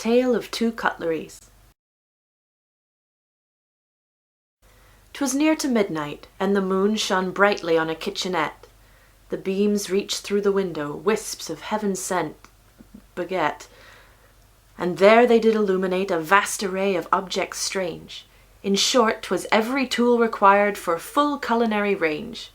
Tale of Two Cutleries. 'Twas near to midnight, and the moon shone brightly on a kitchenette. The beams reached through the window, wisps of heaven-sent baguette, and there they did illuminate a vast array of objects strange. In short, 'twas every tool required for full culinary range.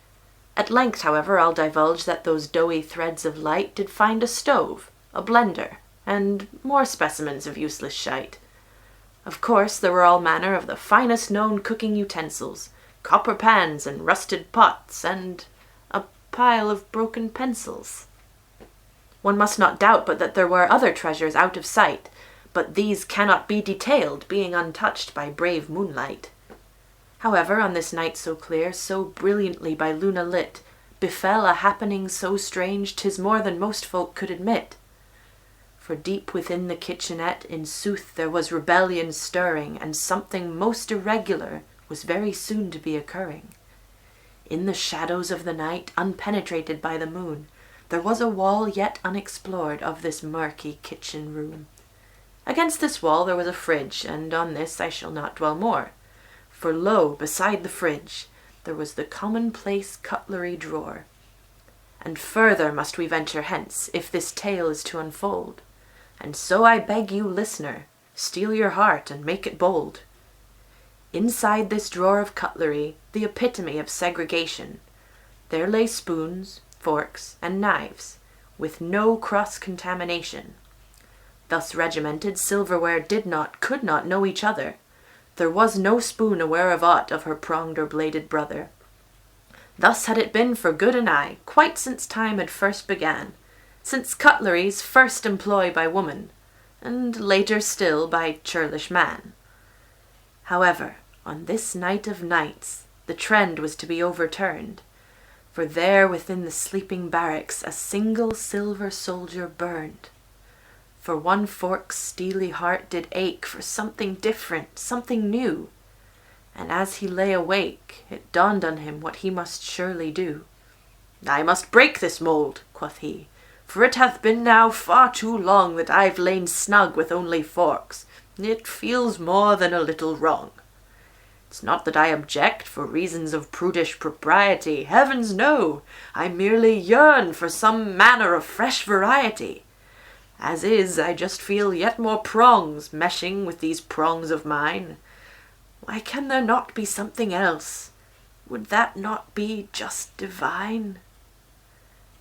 At length, however, I'll divulge that those doughy threads of light did find a stove, a blender, and more specimens of useless shite. Of course, there were all manner of the finest known cooking utensils, copper pans and rusted pots, and a pile of broken pencils. One must not doubt but that there were other treasures out of sight, but these cannot be detailed, being untouched by brave moonlight. However, on this night so clear, so brilliantly by Luna lit, befell a happening so strange 'tis more than most folk could admit. For deep within the kitchenette, in sooth, there was rebellion stirring, and something most irregular was very soon to be occurring. In the shadows of the night, unpenetrated by the moon, there was a wall yet unexplored of this murky kitchen room. Against this wall there was a fridge, and on this I shall not dwell more. For lo, beside the fridge, there was the commonplace cutlery drawer. And further must we venture hence, if this tale is to unfold. And so I beg you, listener, steel your heart and make it bold. Inside this drawer of cutlery, the epitome of segregation, there lay spoons, forks, and knives, with no cross-contamination. Thus regimented, silverware could not know each other. There was no spoon aware of aught of her pronged or bladed brother. Thus had it been for good and aye, quite since time had first began, since cutleries first employ by woman, and later still by churlish man. However, on this night of nights, the trend was to be overturned, for there within the sleeping barracks a single silver soldier burned. For one fork's steely heart did ache for something different, something new, and as he lay awake, it dawned on him what he must surely do. "I must break this mould," quoth he, "for it hath been now far too long that I've lain snug with only forks. It feels more than a little wrong. It's not that I object for reasons of prudish propriety, heavens no! I merely yearn for some manner of fresh variety. As is, I just feel yet more prongs meshing with these prongs of mine. Why can there not be something else? Would that not be just divine?"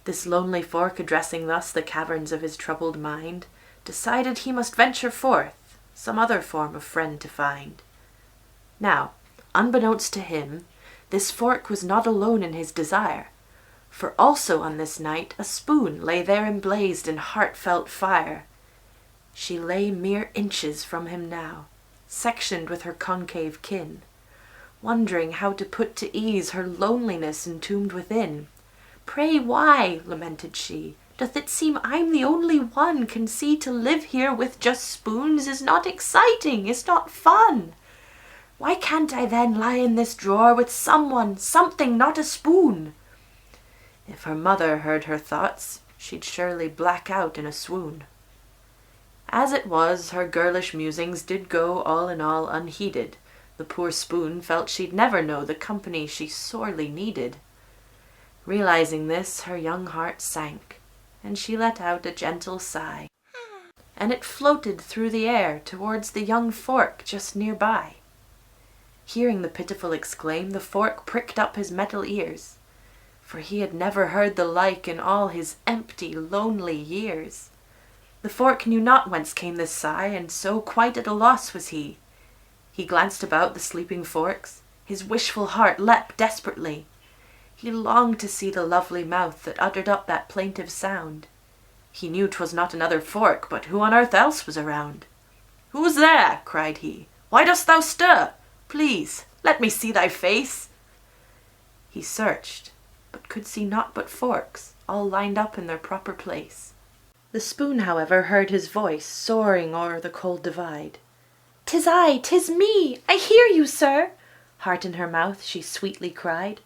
This lonely fork, addressing thus the caverns of his troubled mind, decided he must venture forth, some other form of friend to find. Now, unbeknownst to him, this fork was not alone in his desire, for also on this night a spoon lay there emblazed in heartfelt fire. She lay mere inches from him now, sectioned with her concave kin, wondering how to put to ease her loneliness entombed within. "Pray why," lamented she, "doth it seem I'm the only one can see to live here with just spoons is not exciting, is not fun? Why can't I then lie in this drawer with someone, something, not a spoon?" If her mother heard her thoughts, she'd surely black out in a swoon. As it was, her girlish musings did go all in all unheeded. The poor spoon felt she'd never know the company she sorely needed. Realizing this, her young heart sank, and she let out a gentle sigh, and it floated through the air towards the young fork just nearby. Hearing the pitiful exclaim, the fork pricked up his metal ears, for he had never heard the like in all his empty, lonely years. The fork knew not whence came this sigh, and so quite at a loss was he. He glanced about the sleeping forks, his wishful heart leapt desperately. He longed to see the lovely mouth that uttered up that plaintive sound. He knew 'twas not another fork, but who on earth else was around? "Who's there?" cried he. "Why dost thou stir? Please, let me see thy face." He searched, but could see naught but forks, all lined up in their proper place. The spoon, however, heard his voice soaring o'er the cold divide. "'Tis I, 'tis me, I hear you, sir," heart in her mouth she sweetly cried.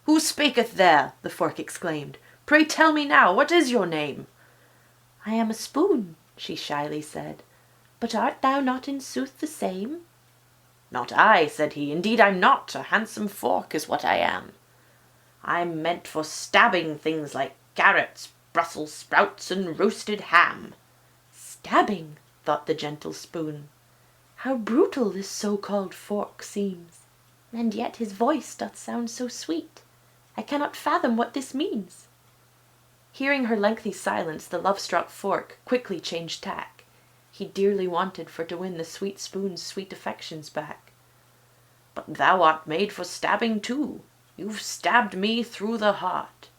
"Who spaketh there?" the fork exclaimed. "Pray tell me now, what is your name?" "I am a spoon," she shyly said. But art thou not in sooth the same? Not I, said he, indeed I'm not. A handsome fork is what I am. I'm meant for stabbing things like carrots, Brussels sprouts, and roasted ham. Stabbing, thought the gentle spoon. How brutal this so-called fork seems, and yet his voice doth sound so sweet. I cannot fathom what this means. Hearing her lengthy silence, the love-struck fork quickly changed tack. He dearly wanted for to win the sweet spoon's sweet affections back. But thou art made for stabbing too. You've stabbed me through the heart.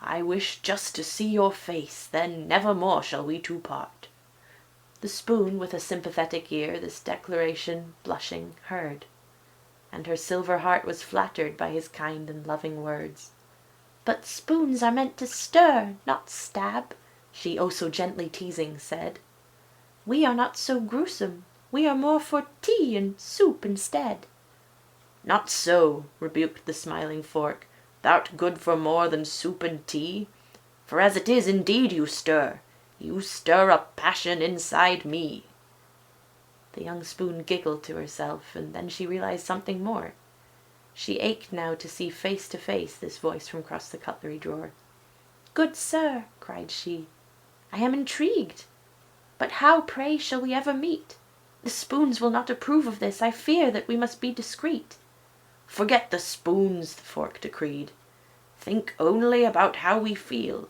I wish just to see your face, then never more shall we two part. The spoon, with a sympathetic ear, this declaration, blushing, heard, and her silver heart was flattered by his kind and loving words. But spoons are meant to stir, not stab, she, oh so gently teasing, said. We are not so gruesome, we are more for tea and soup instead. Not so, rebuked the smiling fork, thou'rt good for more than soup and tea. For as it is, indeed you stir a passion inside me. The young spoon giggled to herself, and then she realized something more. She ached now to see face to face this voice from across the cutlery drawer. Good sir, cried she, I am intrigued. But how, pray, shall we ever meet? The spoons will not approve of this. I fear that we must be discreet. Forget the spoons, the fork decreed. Think only about how we feel.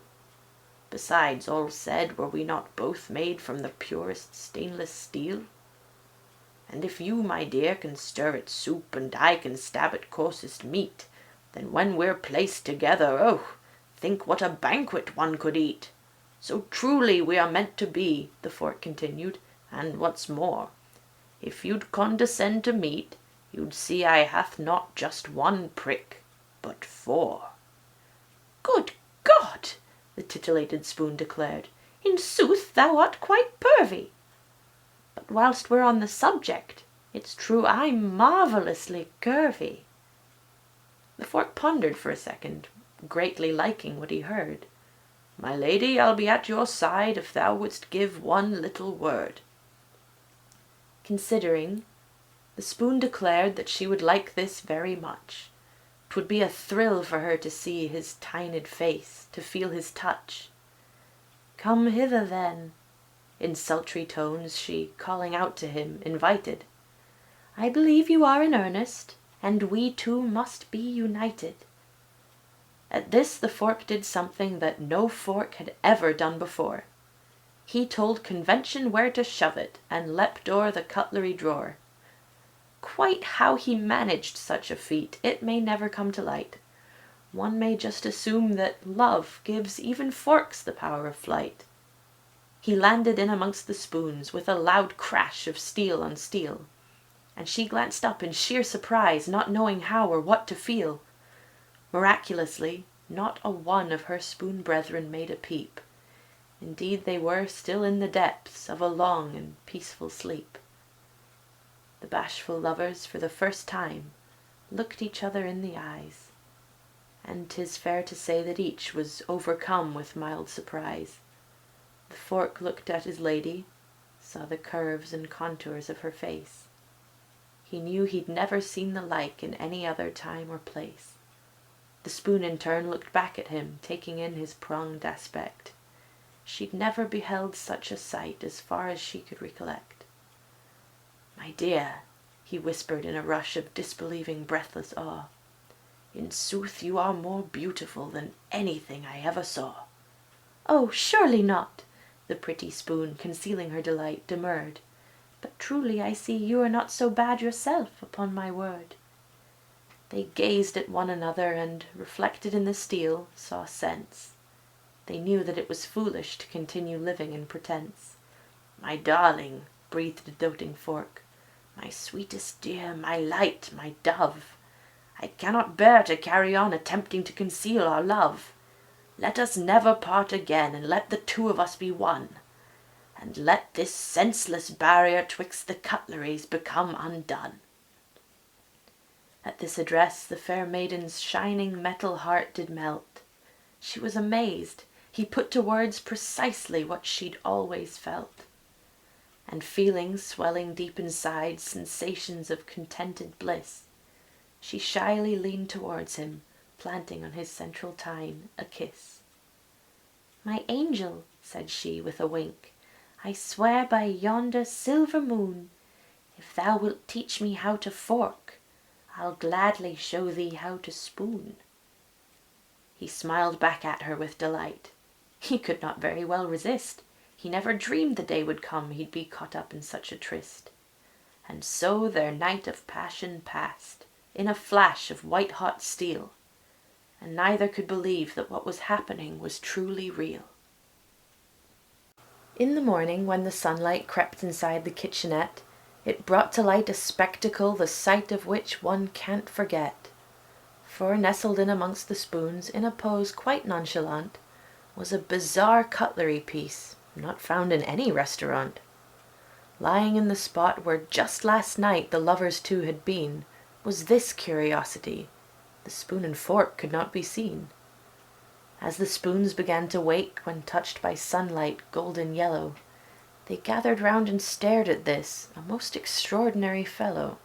Besides, all said, were we not both made from the purest stainless steel? And if you, my dear, can stir at soup, and I can stab at coarsest meat, then when we're placed together, oh, think what a banquet one could eat. So truly we are meant to be, the fork continued, and what's more, if you'd condescend to meet, you'd see I hath not just one prick, but 4. Good God! The titillated spoon declared. In sooth thou art quite pervy. But whilst we're on the subject, it's true I'm marvellously curvy. The fork pondered for a second, greatly liking what he heard. My lady, I'll be at your side if thou wouldst give one little word. Considering, the spoon declared that she would like this very much. 'Twould be a thrill for her to see his tined face, to feel his touch. Come hither then, in sultry tones she, calling out to him, invited. I believe you are in earnest, and we two must be united. At this the fork did something that no fork had ever done before. He told convention where to shove it, and leapt o'er the cutlery drawer. Quite how he managed such a feat, it may never come to light. One may just assume that love gives even forks the power of flight. He landed in amongst the spoons with a loud crash of steel on steel, and she glanced up in sheer surprise, not knowing how or what to feel. Miraculously, not a one of her spoon brethren made a peep. Indeed, they were still in the depths of a long and peaceful sleep. The bashful lovers, for the first time, looked each other in the eyes, and 'tis fair to say that each was overcome with mild surprise. The fork looked at his lady, saw the curves and contours of her face. He knew he'd never seen the like in any other time or place. The spoon in turn looked back at him, taking in his pronged aspect. She'd never beheld such a sight as far as she could recollect. My dear, he whispered in a rush of disbelieving, breathless awe, in sooth you are more beautiful than anything I ever saw. Oh, surely not, the pretty spoon, concealing her delight, demurred. But truly I see you are not so bad yourself, upon my word. They gazed at one another, and, reflected in the steel, saw sense. They knew that it was foolish to continue living in pretense. My darling, breathed the doting fork, my sweetest dear, my light, my dove, I cannot bear to carry on attempting to conceal our love. Let us never part again, and let the two of us be one, and let this senseless barrier twixt the cutleries become undone. At this address the fair maiden's shining metal heart did melt. She was amazed. He put to words precisely what she'd always felt. and feelings swelling deep inside sensations of contented bliss, she shyly leaned towards him, planting on his central tine a kiss. "My angel," said she with a wink, "I swear by yonder silver moon, if thou wilt teach me how to fork, I'll gladly show thee how to spoon." He smiled back at her with delight. He could not very well resist. He never dreamed the day would come he'd be caught up in such a tryst. And so their night of passion passed, in a flash of white-hot steel, and neither could believe that what was happening was truly real. In the morning, when the sunlight crept inside the kitchenette, it brought to light a spectacle the sight of which one can't forget. For nestled in amongst the spoons, in a pose quite nonchalant, was a bizarre cutlery piece, not found in any restaurant. Lying in the spot where just last night the lovers two had been, was this curiosity. The spoon and fork could not be seen. As the spoons began to wake when touched by sunlight golden yellow, they gathered round and stared at this, a most extraordinary fellow.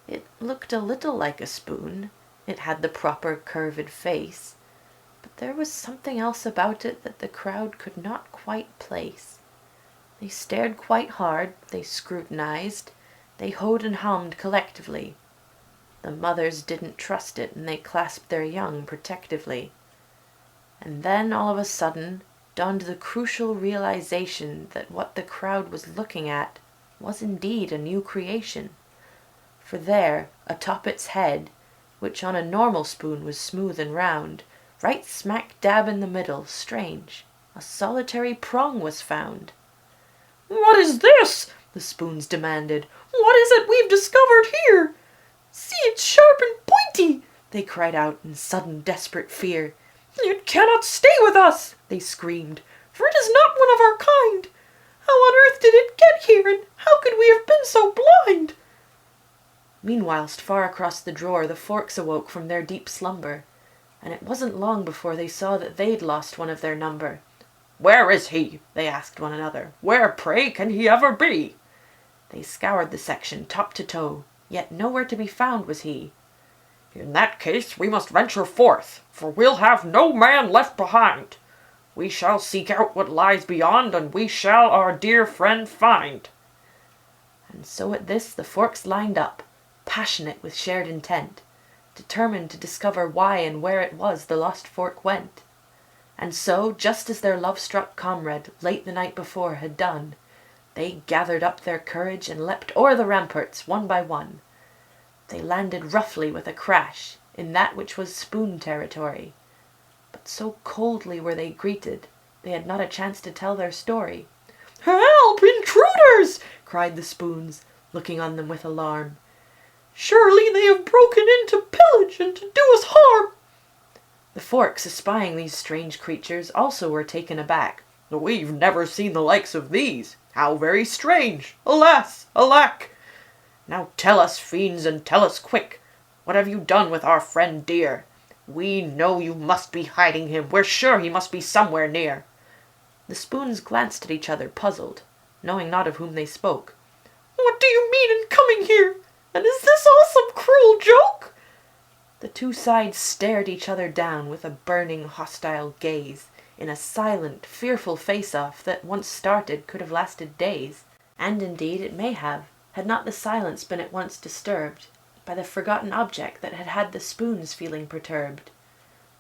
It looked a little like a spoon, it had the proper curved face, but there was something else about it that the crowd could not quite place. They stared quite hard, they scrutinized, they hoed and hummed collectively. The mothers didn't trust it, and they clasped their young protectively. And then, all of a sudden, dawned the crucial realization that what the crowd was looking at was indeed a new creation. For there, atop its head, which on a normal spoon was smooth and round, right smack dab in the middle, strange, a solitary prong was found. "What is this?" the spoons demanded. "What is it we've discovered here? See, it's sharp and pointy!" they cried out in sudden desperate fear. "It cannot stay with us!" they screamed, "for it is not one of our kind. How on earth did it get here, and how could we have been so blind?" Meanwhilst, far across the drawer, the forks awoke from their deep slumber, and it wasn't long before they saw that they'd lost one of their number. "Where is he?" they asked one another. "Where, pray, can he ever be?" They scoured the section top to toe, yet nowhere to be found was he. "In that case we must venture forth, for we'll have no man left behind. We shall seek out what lies beyond, and we shall our dear friend find." And so at this the forks lined up, passionate with shared intent, determined to discover why and where it was the lost fork went. And so, just as their love-struck comrade late the night before had done, they gathered up their courage and leapt o'er the ramparts one by one. They landed roughly with a crash in that which was spoon territory, but so coldly were they greeted, they had not a chance to tell their story. "Help! Intruders!" cried the spoons, looking on them with alarm. "Surely they have broken in to pillage and to do us harm." The forks, espying these strange creatures, also were taken aback. "We've never seen the likes of these. How very strange! Alas! Alack! Now tell us, fiends, and tell us quick, what have you done with our friend dear? We know you must be hiding him. We're sure he must be somewhere near." The spoons glanced at each other, puzzled, knowing not of whom they spoke. "What do you mean in coming here? And is this all some cruel joke?" The two sides stared each other down with a burning, hostile gaze, in a silent, fearful face-off that, once started, could have lasted days. And indeed it may have, had not the silence been at once disturbed by the forgotten object that had had the spoons feeling perturbed.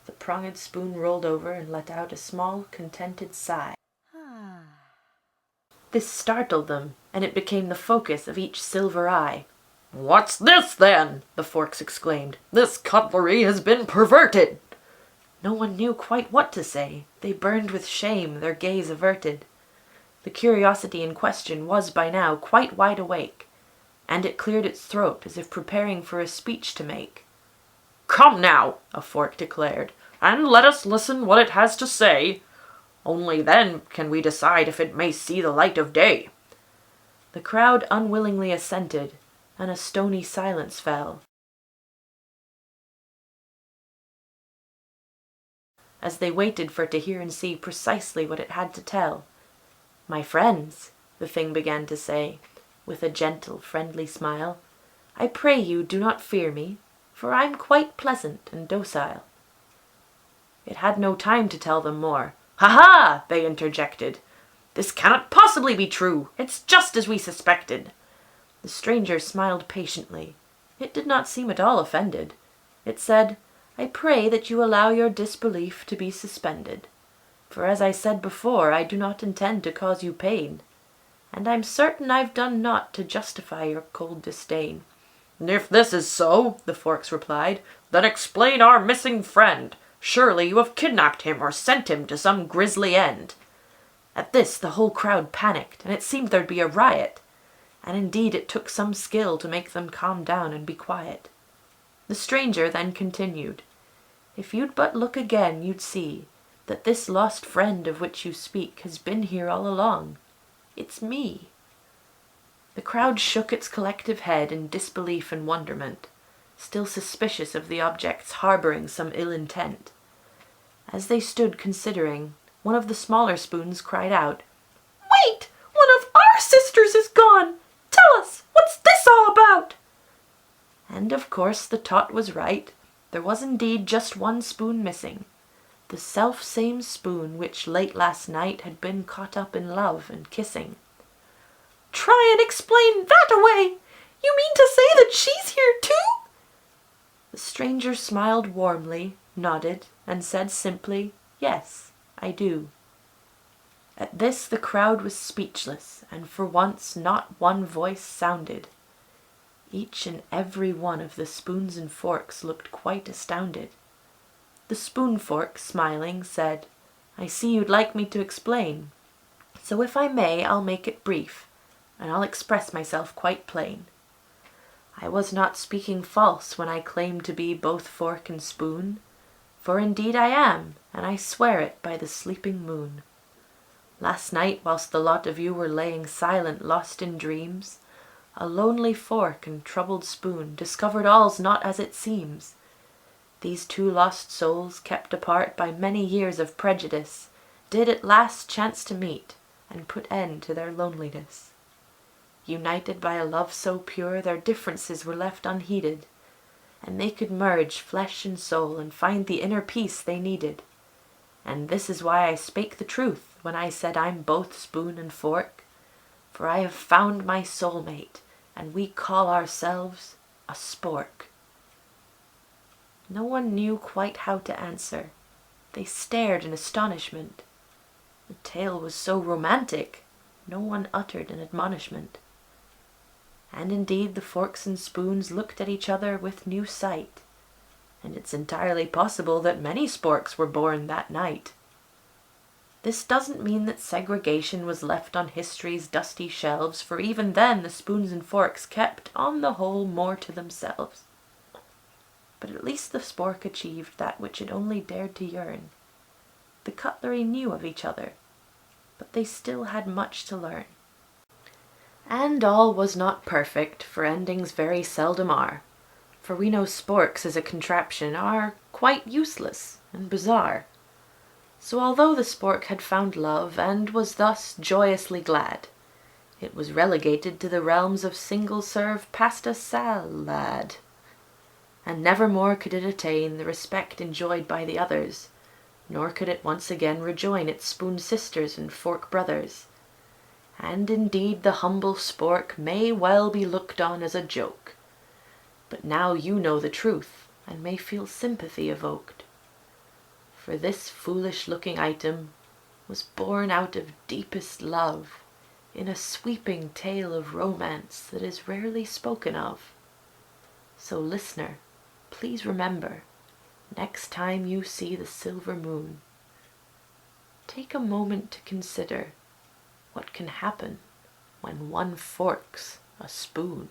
The pronged spoon rolled over and let out a small, contented sigh. This startled them, and it became the focus of each silver eye. "What's this, then?" the forks exclaimed. "This cutlery has been perverted." No one knew quite what to say. They burned with shame, their gaze averted. The curiosity in question was by now quite wide awake, and it cleared its throat as if preparing for a speech to make. "Come now," a fork declared, "and let us listen what it has to say. Only then can we decide if it may see the light of day." The crowd unwillingly assented, and a stony silence fell, as they waited for to hear and see precisely what it had to tell. "My friends," the thing began to say, with a gentle, friendly smile, "I pray you do not fear me, for I'm quite pleasant and docile." It had no time to tell them more. "Ha ha!" they interjected. "This cannot possibly be true. It's just as we suspected." The stranger smiled patiently. It did not seem at all offended. It said, "I pray that you allow your disbelief to be suspended. For as I said before, I do not intend to cause you pain. And I'm certain I've done naught to justify your cold disdain." "If this is so," the Forks replied, "then explain our missing friend. Surely you have kidnapped him or sent him to some grisly end." At this the whole crowd panicked, and it seemed there'd be a riot. And indeed it took some skill to make them calm down and be quiet. The stranger then continued, "If you'd but look again, you'd see that this lost friend of which you speak has been here all along. It's me." The crowd shook its collective head in disbelief and wonderment, still suspicious of the object's harboring some ill intent. As they stood considering, one of the smaller spoons cried out, "Wait! One of our sisters is gone! Tell us, what's this all about?" And of course the tot was right. There was indeed just one spoon missing, the self-same spoon which late last night had been caught up in love and kissing. "Try and explain that away! You mean to say that she's here too?" The stranger smiled warmly, nodded, and said simply, "Yes, I do." At this the crowd was speechless, and for once not one voice sounded. Each and every one of the spoons and forks looked quite astounded. The spoon fork, smiling, said, "I see you'd like me to explain. So if I may, I'll make it brief, and I'll express myself quite plain. I was not speaking false when I claimed to be both fork and spoon, for indeed I am, and I swear it by the sleeping moon. Last night, whilst the lot of you were laying silent, lost in dreams, a lonely fork and troubled spoon discovered all's not as it seems. These two lost souls, kept apart by many years of prejudice, did at last chance to meet and put end to their loneliness. United by a love so pure, their differences were left unheeded, and they could merge flesh and soul and find the inner peace they needed. And this is why I spake the truth when I said I'm both spoon and fork, for I have found my soulmate, and we call ourselves a spork." No one knew quite how to answer. They stared in astonishment. The tale was so romantic, no one uttered an admonishment. And indeed the forks and spoons looked at each other with new sight, and it's entirely possible that many sporks were born that night. This doesn't mean that segregation was left on history's dusty shelves, for even then the spoons and forks kept, on the whole, more to themselves. But at least the spork achieved that which it only dared to yearn. The cutlery knew of each other, but they still had much to learn. And all was not perfect, for endings very seldom are, for we know sporks as a contraption are quite useless and bizarre. So although the spork had found love and was thus joyously glad, it was relegated to the realms of single-serve pasta salad, and never more could it attain the respect enjoyed by the others, nor could it once again rejoin its spoon sisters and fork brothers. And indeed the humble spork may well be looked on as a joke, but now you know the truth, and may feel sympathy evoked. For this foolish-looking item was born out of deepest love, in a sweeping tale of romance that is rarely spoken of. So, listener, please remember, next time you see the silver moon, take a moment to consider what can happen when one forks a spoon.